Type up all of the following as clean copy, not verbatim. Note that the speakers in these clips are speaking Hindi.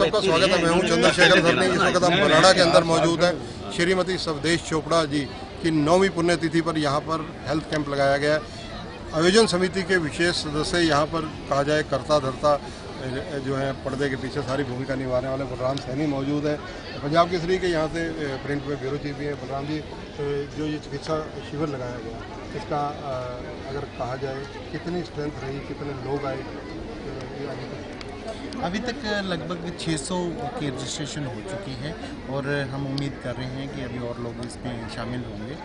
सबका स्वागत है। मैं हूं चंद्रशेखर धरनी। इस वक्त हम बराड़ा के अंदर मौजूद हैं। श्रीमती स्वदेश चोपड़ा जी की 9वीं पुण्यतिथि पर यहाँ पर हेल्थ कैंप लगाया गया है। आयोजन समिति के विशेष सदस्य यहाँ पर कहा जाए कर्ता धर्ता जो है पर्दे के पीछे सारी भूमिका निभाने वाले बलराम सैनी मौजूद है। पंजाब केसरी के यहाँ से प्रिंट में ब्यूरो चीफ भी हैं। बलराम जी, जो ये चिकित्सा शिविर लगाया गया, इसका अगर कहा जाए कितनी स्ट्रेंथ रही, कितने लोग आए अभी तक? लगभग 600 की रजिस्ट्रेशन हो चुकी है और हम उम्मीद कर रहे हैं कि अभी और लोग इसमें शामिल होंगे।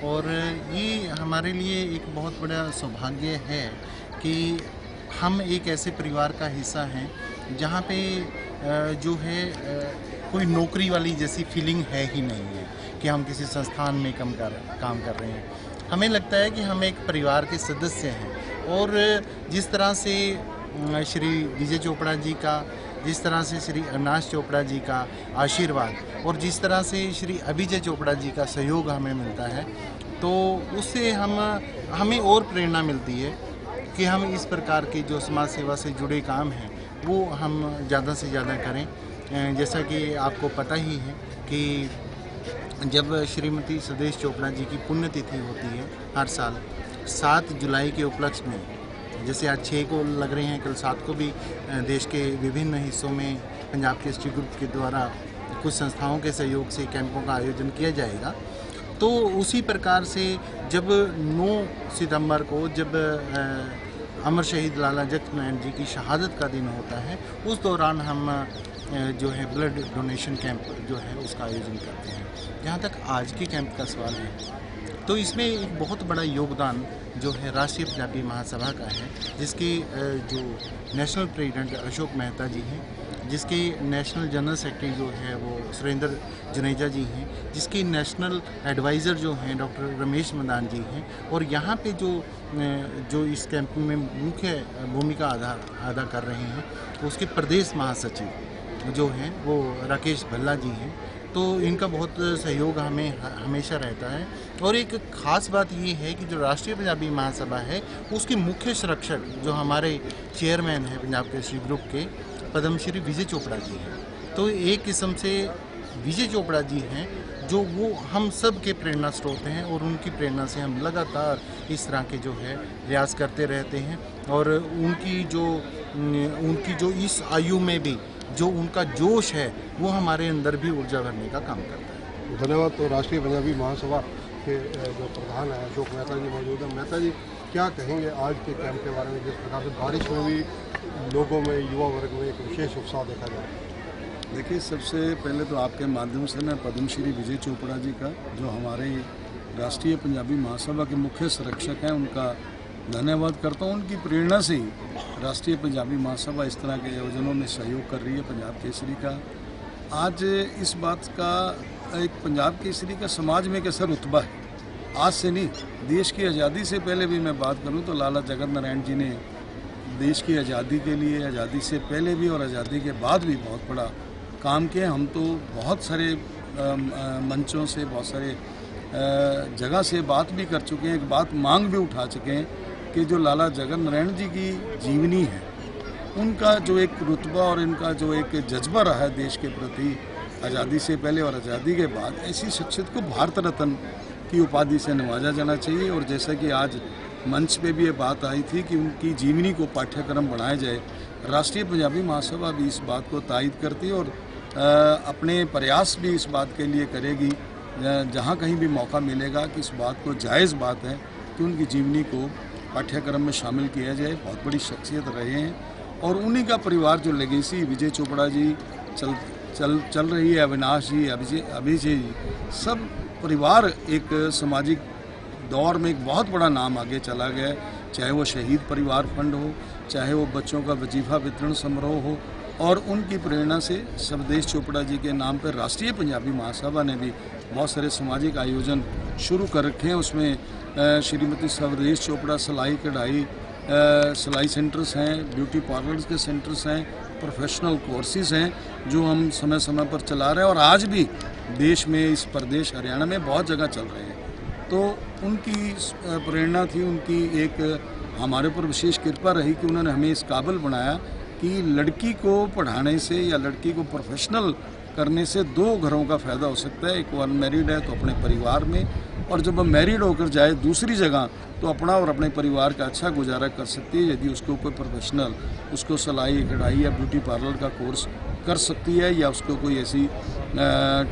और ये हमारे लिए एक बहुत बड़ा सौभाग्य है कि हम एक ऐसे परिवार का हिस्सा हैं जहाँ पे जो है कोई नौकरी वाली जैसी फीलिंग है ही नहीं है कि हम किसी संस्थान में काम कर रहे हैं। हमें लगता है कि हम एक परिवार के सदस्य हैं। और जिस तरह से श्री विजय चोपड़ा जी का, जिस तरह से श्री अविनाश चोपड़ा जी का आशीर्वाद और जिस तरह से श्री अभिजय चोपड़ा जी का सहयोग हमें मिलता है, तो उससे हमें और प्रेरणा मिलती है कि हम इस प्रकार के जो समाज सेवा से जुड़े काम हैं वो हम ज़्यादा से ज़्यादा करें। जैसा कि आपको पता ही है कि जब श्रीमती स्वदेश चोपड़ा जी की पुण्यतिथि होती है हर साल 7 जुलाई के उपलक्ष्य में, जैसे आज 6 को लग रहे हैं, कल 7 को भी देश के विभिन्न हिस्सों में पंजाब केसरी ग्रुप के द्वारा कुछ संस्थाओं के सहयोग से कैंपों का आयोजन किया जाएगा। तो उसी प्रकार से जब 9 सितंबर को जब अमर शहीद लाला जगत नारायण जी की शहादत का दिन होता है, उस दौरान हम जो है ब्लड डोनेशन कैंप जो है उसका आयोजन करते हैं। जहाँ तक आज के कैंप का सवाल है, तो इसमें एक बहुत बड़ा योगदान जो है राष्ट्रीय पंजाबी महासभा का है, जिसके जो नेशनल प्रेसिडेंट अशोक मेहता जी हैं, जिसके नेशनल जनरल सेक्रेटरी जो है वो सुरेंद्र जनेजा जी हैं, जिसके नेशनल एडवाइज़र जो हैं डॉक्टर रमेश मदान जी हैं, और यहाँ पे जो इस कैंप में मुख्य भूमिका अदा कर रहे हैं उसके प्रदेश महासचिव जो हैं वो राकेश भल्ला जी हैं। तो इनका बहुत सहयोग हमें हमेशा रहता है। और एक ख़ास बात ये है कि जो राष्ट्रीय पंजाबी महासभा है उसके मुख्य संरक्षक जो हमारे चेयरमैन हैं पंजाब केसरी ग्रुप के, पद्मश्री विजय चोपड़ा जी हैं। तो एक किस्म से विजय चोपड़ा जी हैं जो वो हम सब के प्रेरणा स्रोत हैं, और उनकी प्रेरणा से हम लगातार इस तरह के जो है प्रयास करते रहते हैं। और उनकी जो इस आयु में भी जो उनका जोश है वो हमारे अंदर भी ऊर्जा भरने का काम करता है। धन्यवाद। तो राष्ट्रीय पंजाबी महासभा के जो प्रधान हैं अशोक मेहता जी मौजूद हैं। मेहता जी, क्या कहेंगे आज के कैंप के बारे में? जिस प्रकार से बारिश में भी लोगों में, युवा वर्ग में एक विशेष उत्साह देखा जाए। देखिए, सबसे पहले तो आपके माध्यम से मैं पद्मश्री विजय चोपड़ा जी का, जो हमारे राष्ट्रीय पंजाबी महासभा के मुख्य संरक्षक हैं, उनका धन्यवाद करता हूँ। उनकी प्रेरणा से ही राष्ट्रीय पंजाबी महासभा इस तरह के आयोजनों में सहयोग कर रही है पंजाब केसरी का। आज इस बात का एक पंजाब केसरी का समाज में कैसा रुतबा है, आज से नहीं, देश की आज़ादी से पहले भी मैं बात करूँ तो लाला जगत नारायण जी ने देश की आज़ादी के लिए, आज़ादी से पहले भी और आज़ादी के बाद भी बहुत बड़ा काम किया। हम तो बहुत सारे मंचों से, बहुत सारे जगह से बात भी कर चुके हैं, एक बात मांग भी उठा चुके हैं कि जो लाला जगत नारायण जी की जीवनी है, उनका जो एक रुतबा और इनका जो एक जज्बा रहा है देश के प्रति, आज़ादी से पहले और आज़ादी के बाद, ऐसी शख्सियत को भारत रत्न की उपाधि से नवाजा जाना चाहिए। और जैसा कि आज मंच पे भी ये बात आई थी कि उनकी जीवनी को पाठ्यक्रम बनाया जाए, राष्ट्रीय पंजाबी महासभा भी इस बात को तायद करती है और अपने प्रयास भी इस बात के लिए करेगी, जहाँ कहीं भी मौका मिलेगा कि इस बात को जायज़ बात है कि उनकी जीवनी को पाठ्यक्रम में शामिल किया जाए। बहुत बड़ी शख्सियत रहे हैं और उन्हीं का परिवार जो लेगेसी विजय चोपड़ा जी चल रही है, अविनाश जी, अभिजय जी, सब परिवार एक सामाजिक दौर में एक बहुत बड़ा नाम आगे चला गया। चाहे वो शहीद परिवार फंड हो, चाहे वो बच्चों का वजीफा वितरण समारोह हो, और उनकी प्रेरणा से स्वदेश चोपड़ा जी के नाम पर राष्ट्रीय पंजाबी महासभा ने भी बहुत सारे सामाजिक आयोजन शुरू कर रखे हैं। उसमें श्रीमती स्वदेश चोपड़ा सिलाई कढ़ाई सिलाई सेंटर्स हैं, ब्यूटी पार्लर्स के सेंटर्स हैं, प्रोफेशनल कोर्सेज हैं जो हम समय समय पर चला रहे हैं और आज भी देश में, इस प्रदेश हरियाणा में बहुत जगह चल रहे हैं। तो उनकी प्रेरणा थी, उनकी एक हमारे ऊपर विशेष कृपा रही कि उन्होंने हमें इस काबिल बनाया कि लड़की को पढ़ाने से या लड़की को प्रोफेशनल करने से दो घरों का फ़ायदा हो सकता है। एक वो अनमैरिड है तो अपने परिवार में, और जब वो मैरिड होकर जाए दूसरी जगह तो अपना और अपने परिवार का अच्छा गुजारा कर सकती है यदि उसको कोई प्रोफेशनल, उसको सिलाई कढ़ाई या ब्यूटी पार्लर का कोर्स कर सकती है या उसको कोई ऐसी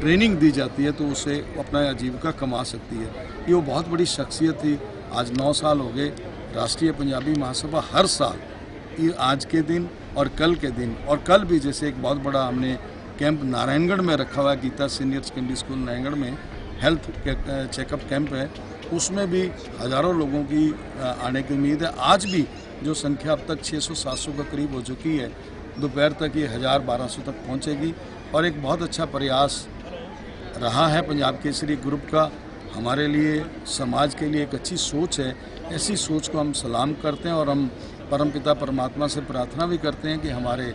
ट्रेनिंग दी जाती है तो उसे अपना आजीविका कमा सकती है। ये वो बहुत बड़ी शख्सियत थी। आज 9 साल हो गए। राष्ट्रीय पंजाबी महासभा हर साल ये आज के दिन और कल के दिन, और कल भी जैसे एक बहुत बड़ा हमने कैंप नारायणगढ़ में रखा हुआ है, Geeta senior secondary school Narayangarh में हेल्थ चेकअप कैंप है, उसमें भी हज़ारों लोगों की आने की उम्मीद है। आज भी जो संख्या अब तक 600-700 के करीब हो चुकी है, दोपहर तक ये 1000-1200 तक पहुंचेगी। और एक बहुत अच्छा प्रयास रहा है पंजाब केसरी ग्रुप का, हमारे लिए समाज के लिए एक अच्छी सोच है। ऐसी सोच को हम सलाम करते हैं और हम परमपिता परमात्मा से प्रार्थना भी करते हैं कि हमारे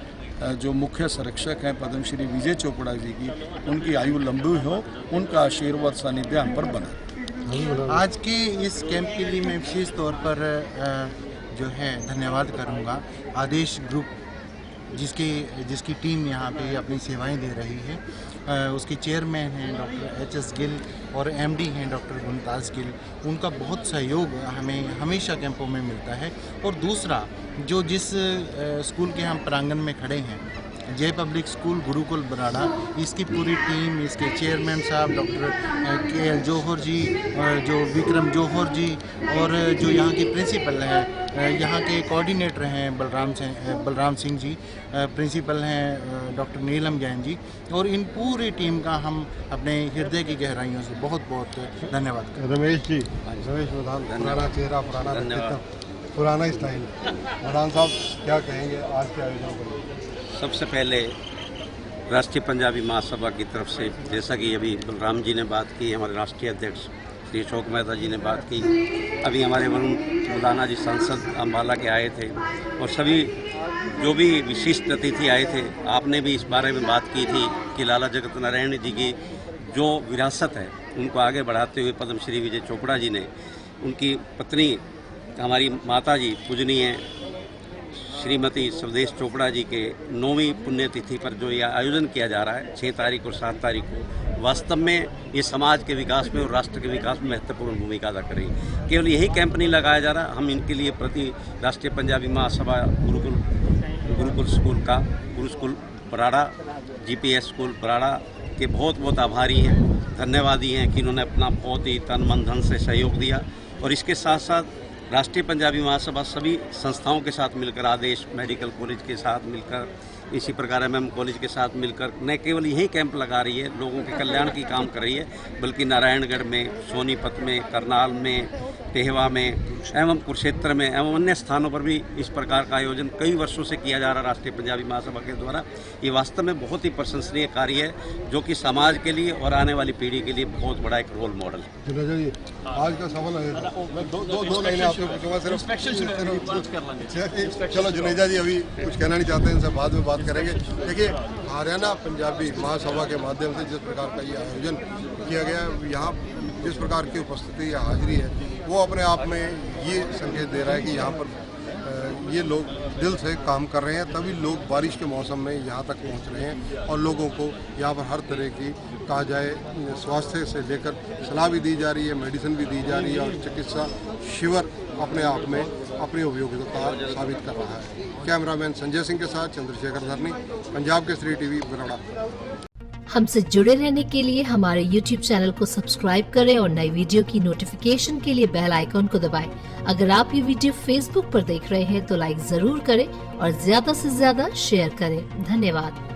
जो मुख्य संरक्षक हैं पद्मश्री विजय चोपड़ा जी की, उनकी आयु लंबी हो, उनका आशीर्वाद सानिध्य हम पर बने। आज के इस कैंप के लिए मैं विशेष तौर पर जो है धन्यवाद करूंगा आदेश ग्रुप जिसकी टीम यहाँ पे अपनी सेवाएं दे रही है। उसके चेयरमैन हैं डॉक्टर HS गिल और MD हैं डॉक्टर मुमताज़ गिल। उनका बहुत सहयोग हमें हमेशा कैंपों में मिलता है। और दूसरा, जो जिस स्कूल के हम प्रांगण में खड़े हैं, जय पब्लिक स्कूल गुरुकुल बराड़ा, इसकी पूरी टीम, इसके चेयरमैन साहब डॉक्टर KL जौहर जी, जो विक्रम जौहर जी, और जो यहाँ की प्रिंसिपल हैं, यहाँ के कोऑर्डिनेटर हैं बलराम सिंह जी, प्रिंसिपल हैं डॉक्टर नीलम जैन जी, और इन पूरी टीम का हम अपने हृदय की गहराइयों से बहुत बहुत धन्यवाद करते हैं। रमेश जी, रमेश प्रधान, पुराना चेहरा, पुराना व्यक्तित्व, पुराना स्टाइल। प्रधान साहब क्या कहेंगे आज के आयोजन को? सबसे पहले राष्ट्रीय पंजाबी महासभा की तरफ से, जैसा कि अभी बलराम जी ने बात की, हमारे राष्ट्रीय अध्यक्ष श्री अशोक मेहता जी ने बात की, अभी हमारे वरुण मौलाना जी सांसद अम्बाला के आए थे, और सभी जो भी विशिष्ट अतिथि आए थे, आपने भी इस बारे में बात की थी कि लाला जगत नारायण जी की जो विरासत है उनको आगे बढ़ाते हुए पद्मश्री विजय चोपड़ा जी ने, उनकी पत्नी हमारी माता जी पूजनीय श्रीमती स्वदेश चोपड़ा जी के 9वीं पुण्यतिथि पर जो यह आयोजन किया जा रहा है 6 तारीख और 7 तारीख को, वास्तव में ये समाज के विकास में और राष्ट्र के विकास में महत्वपूर्ण भूमिका अदा करेगी। केवल यही कैंप नहीं लगाया जा रहा, हम इनके लिए प्रति राष्ट्रीय पंजाबी महासभा गुरुकुल स्कूल का, गुरु school Barara, GPS school Barara के बहुत बहुत आभारी हैं, धन्यवादी हैं कि इन्होंने अपना बहुत ही तन मन धन से सहयोग दिया। और इसके साथ साथ राष्ट्रीय पंजाबी महासभा सभी संस्थाओं के साथ मिलकर, आदेश मेडिकल कॉलेज के साथ मिलकर, इसी प्रकार MM कॉलेज के साथ मिलकर न केवल यही कैंप लगा रही है, लोगों के कल्याण की काम कर रही है, बल्कि नारायणगढ़ में, सोनीपत में, करनाल में, पेहवा में एवं कुरुक्षेत्र में एवं अन्य स्थानों पर भी इस प्रकार का आयोजन कई वर्षों से किया जा रहा है राष्ट्रीय पंजाबी महासभा के द्वारा। ये वास्तव में बहुत ही प्रशंसनीय कार्य है, जो कि समाज के लिए और आने वाली पीढ़ी के लिए बहुत बड़ा एक रोल मॉडल है। जुनेजा जी, आज का सवाल मैं दो लाइनें आपसे पूछूंगा सिर्फ। चलो जुनेजा जी अभी कुछ कहना नहीं चाहते, इनसे बाद में बात करेंगे। देखिए, हरियाणा पंजाबी महासभा के माध्यम से जिस प्रकार का ये आयोजन किया गया, यहाँ जिस प्रकार की उपस्थिति या हाजिरी है, वो अपने आप में ये संकेत दे रहा है कि यहाँ पर ये लोग दिल से काम कर रहे हैं, तभी लोग बारिश के मौसम में यहाँ तक पहुँच रहे हैं। और लोगों को यहाँ पर हर तरह की कहा जाए स्वास्थ्य से लेकर सलाह भी दी जा रही है, मेडिसिन भी दी जा रही है, और चिकित्सा शिविर अपने आप में अपनी उपयोगिता साबित कर रहा है। कैमरामैन संजय सिंह के साथ चंद्रशेखर धरनी, पंजाब केसरी TV बराड़ा। हमसे जुड़े रहने के लिए हमारे YouTube चैनल को सब्सक्राइब करें और नई वीडियो की नोटिफिकेशन के लिए बेल आइकॉन को दबाएं। अगर आप ये वीडियो Facebook पर देख रहे हैं तो लाइक जरूर करें और ज्यादा से ज्यादा शेयर करें। धन्यवाद।